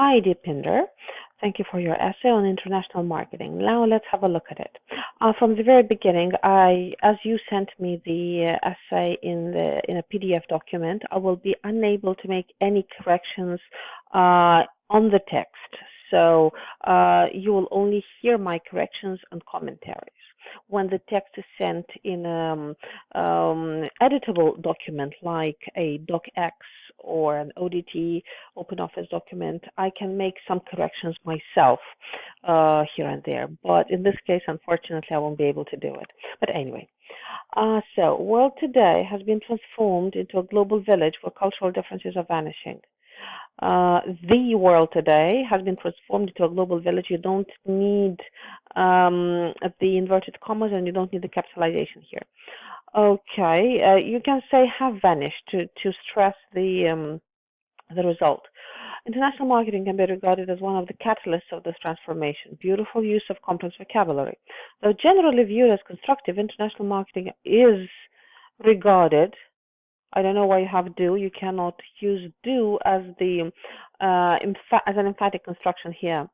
Hi, Deepinder. Thank you for your essay on international marketing. Now let's have a look at it. From the very beginning, as you sent me the essay in a PDF document, I will be unable to make any corrections on the text. So you will only hear my corrections and commentaries. When the text is sent in editable document like a docx or an ODT, open office document, I can make some corrections myself here and there. But in this case, unfortunately, I won't be able to do it. But anyway, so world today has been transformed into a global village where cultural differences are vanishing. The world today has been transformed into a global village. You don't need the inverted commas and you don't need the capitalization here. Okay, you can say have vanished to stress the result. International marketing can be regarded as one of the catalysts of this transformation. Beautiful use of complex vocabulary. Though generally viewed as constructive, international marketing is regarded. I don't know why you have do. You cannot use do as the as an emphatic construction here.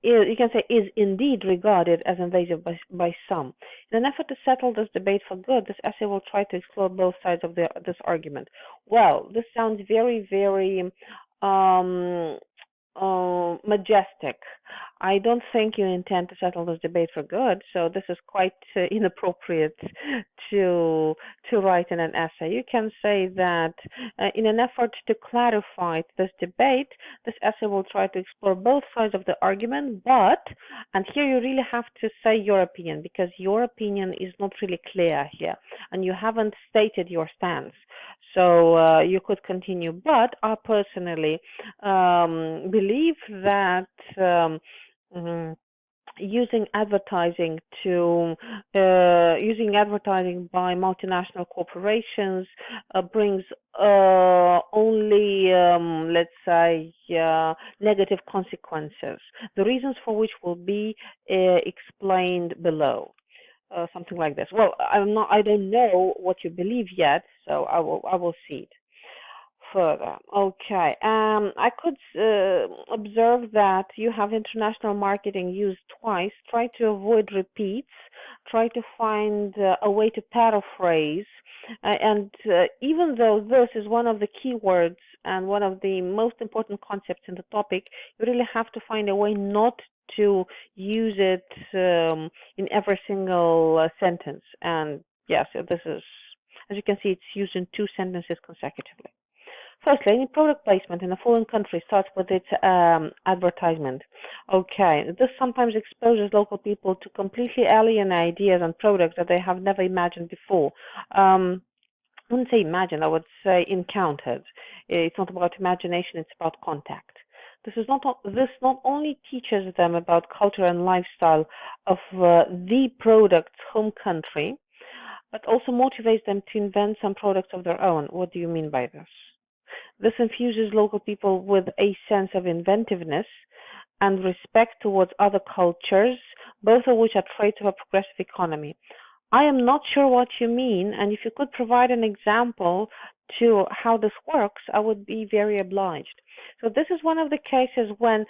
You can say is indeed regarded as invasive by some. In an effort to settle this debate for good, this essay will try to explore both sides of this argument. Well, this sounds very, very majestic. I don't think you intend to settle this debate for good, so this is quite inappropriate to write in an essay. You can say that in an effort to clarify this debate, this essay will try to explore both sides of the argument, but, and here you really have to say your opinion, because your opinion is not really clear here, and you haven't stated your stance. So you could continue, but I personally believe that using advertising by multinational corporations brings only let's say negative consequences, the reasons for which will be explained below. Something like this. Well, I don't know what you believe yet, so I will see it further. Okay. I could observe that you have international marketing used twice. Try to avoid repeats. Try to find a way to paraphrase. And even though this is one of the key words and one of the most important concepts in the topic, you really have to find a way not to use it in every single sentence. And yes, this is, as you can see, it's used in 2 sentences consecutively. Firstly, any product placement in a foreign country starts with its advertisement. Okay, this sometimes exposes local people to completely alien ideas and products that they have never imagined before. I wouldn't say imagined, I would say encountered. It's not about imagination, it's about contact. This not only teaches them about culture and lifestyle of the product's home country, but also motivates them to invent some products of their own. What do you mean by this? This infuses local people with a sense of inventiveness and respect towards other cultures, both of which are traits of a progressive economy. I am not sure what you mean, and if you could provide an example to how this works, I would be very obliged. So this is one of the cases when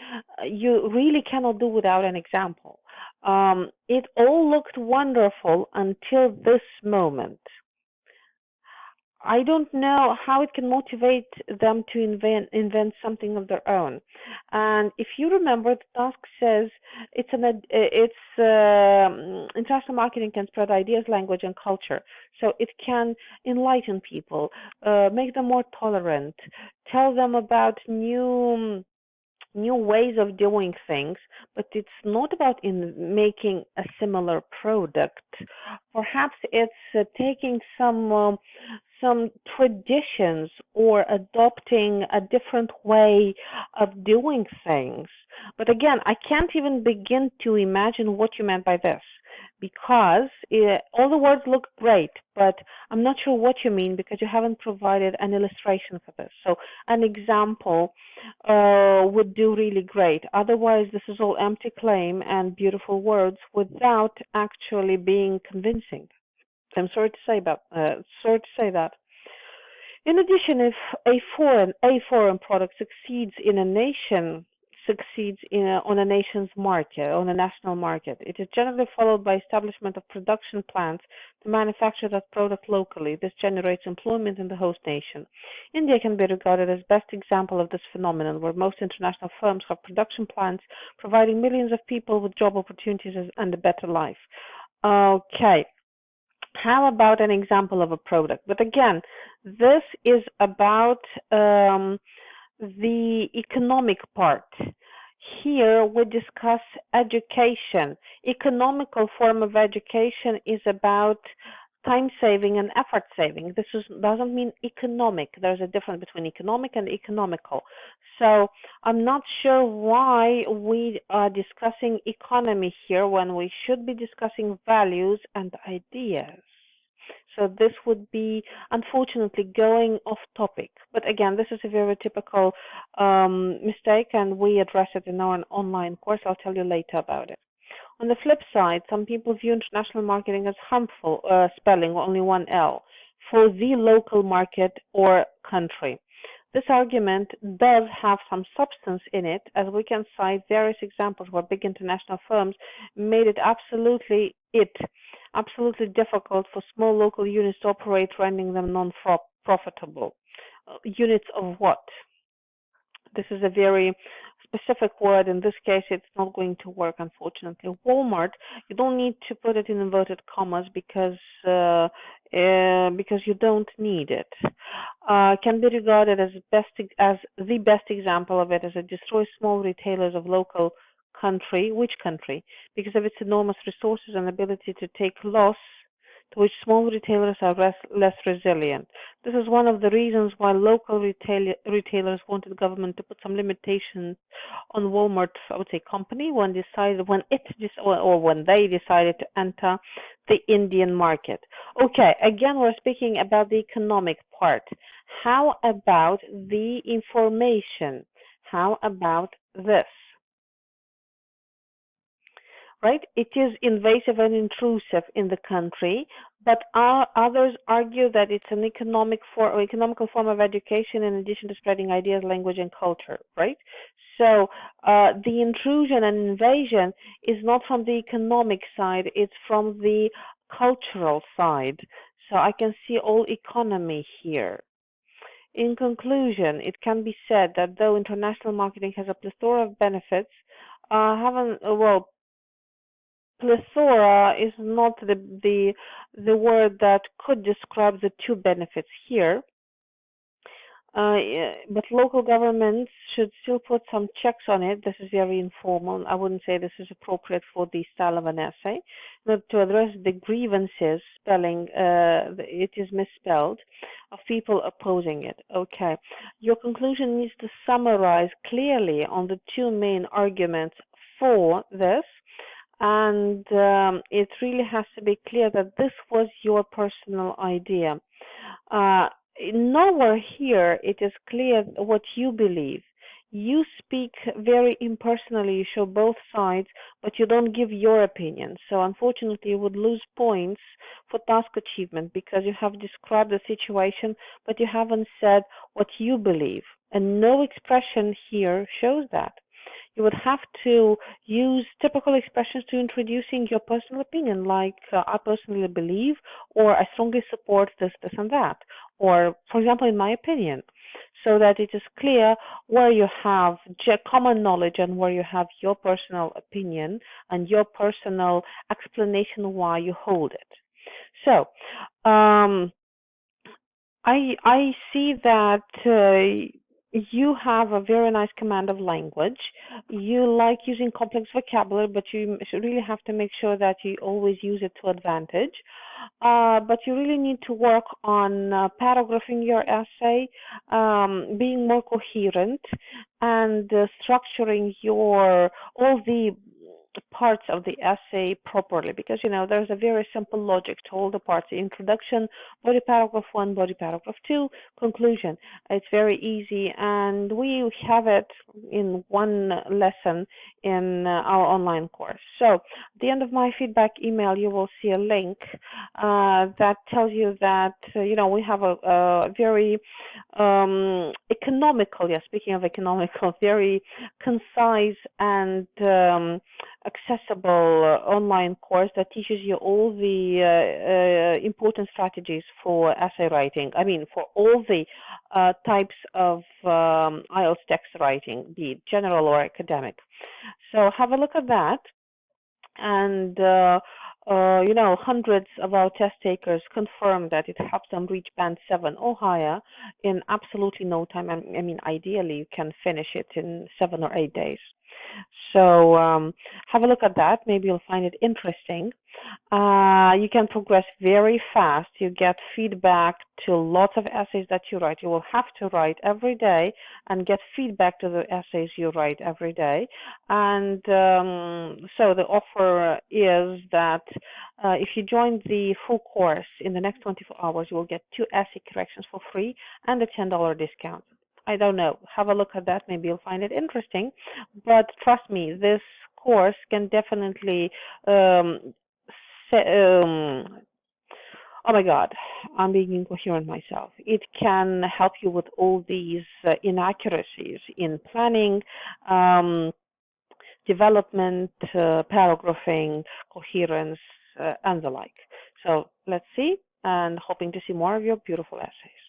you really cannot do without an example. It all looked wonderful until this moment. I don't know how it can motivate them to invent something of their own. And if you remember, the task says international marketing can spread ideas, language, and culture. So it can enlighten people, make them more tolerant, tell them about new ways of doing things, but it's not about making a similar product. Perhaps it's taking some traditions or adopting a different way of doing things. But again, I can't even begin to imagine what you meant by this, because all the words look great, but I'm not sure what you mean because you haven't provided an illustration for this. So an example would do really great. Otherwise, this is all empty claim and beautiful words without actually being convincing. I'm sorry to say that. In addition, if a foreign product succeeds in a nation, on a nation's market, on a national market, it is generally followed by establishment of production plants to manufacture that product locally. This generates employment in the host nation. India can be regarded as best example of this phenomenon, where most international firms have production plants providing millions of people with job opportunities and a better life. Okay. How about an example of a product? But again, this is about the economic part. Here we discuss education. Economical form of education is about time saving and effort saving. Doesn't mean economic. There's a difference between economic and economical. So I'm not sure why we are discussing economy here when we should be discussing values and ideas. So this would be, unfortunately, going off topic. But again, this is a very typical mistake, and we address it in our online course. I'll tell you later about it. On the flip side, some people view international marketing as harmful, spelling only one L, for the local market or country. This argument does have some substance in it, as we can cite various examples where big international firms made it absolutely difficult for small local units to operate, rendering them non-profitable. Units of what? This is a very specific word. In this case, it's not going to work, unfortunately. Walmart, you don't need to put it in inverted commas because you don't need it. Can be regarded as the best example of it, as it destroys small retailers of local country. Which country? Because of its enormous resources and ability to take loss, to which small retailers are less resilient. This is one of the reasons why local retailers wanted government to put some limitations on Walmart's, I would say, company when they decided to enter the Indian market. Okay, again, we're speaking about the economic part. How about the information? How about this? Right? It is invasive and intrusive in the country, but others argue that it's an economical form of education in addition to spreading ideas, language, and culture, right? So the intrusion and invasion is not from the economic side, it's from the cultural side. So I can see all economy here. In conclusion, it can be said that though international marketing has a plethora of benefits, plethora is not the word that could describe the two benefits here. But local governments should still put some checks on it. This is very informal. I wouldn't say this is appropriate for the style of an essay. But to address the grievances, it is misspelled, of people opposing it. Okay. Your conclusion needs to summarize clearly on the two main arguments for this. And it really has to be clear that this was your personal idea. Nowhere here it is clear what you believe. You speak very impersonally, you show both sides, but you don't give your opinion. So unfortunately, you would lose points for task achievement because you have described the situation, but you haven't said what you believe. And no expression here shows that. You would have to use typical expressions to introducing your personal opinion, like I personally believe, or I strongly support this, and that, or, for example, in my opinion, so that it is clear where you have common knowledge and where you have your personal opinion and your personal explanation why you hold it. So, I see that you have a very nice command of language. You like using complex vocabulary, but you really have to make sure that you always use it to advantage. But you really need to work on paragraphing your essay, being more coherent, and structuring all the parts of the essay properly, because there's a very simple logic to all the parts: introduction, body paragraph 1, body paragraph 2, conclusion. It's very easy, and we have it in one lesson in our online course. So at the end of my feedback email, you will see a link that tells you that we have a very economical, yeah, speaking of economical, very concise and accessible online course that teaches you all the important strategies for essay writing. I mean, for all the types of IELTS text writing, be it general or academic. So have a look at that. And hundreds of our test takers confirm that it helps them reach band 7 or higher in absolutely no time. I mean, ideally, you can finish it in 7 or 8 days. So have a look at that. Maybe you'll find it interesting. You can progress very fast. You get feedback to lots of essays that you write. You will have to write every day and get feedback to the essays you write every day. And so the offer is that if you join the full course in the next 24 hours, you will get 2 essay corrections for free and a $10 discount. I don't know. Have a look at that. Maybe you'll find it interesting. But trust me, this course can definitely oh my God, I'm being incoherent myself. It can help you with all these inaccuracies in planning, development, paragraphing, coherence, and the like. So let's see, and hoping to see more of your beautiful essays.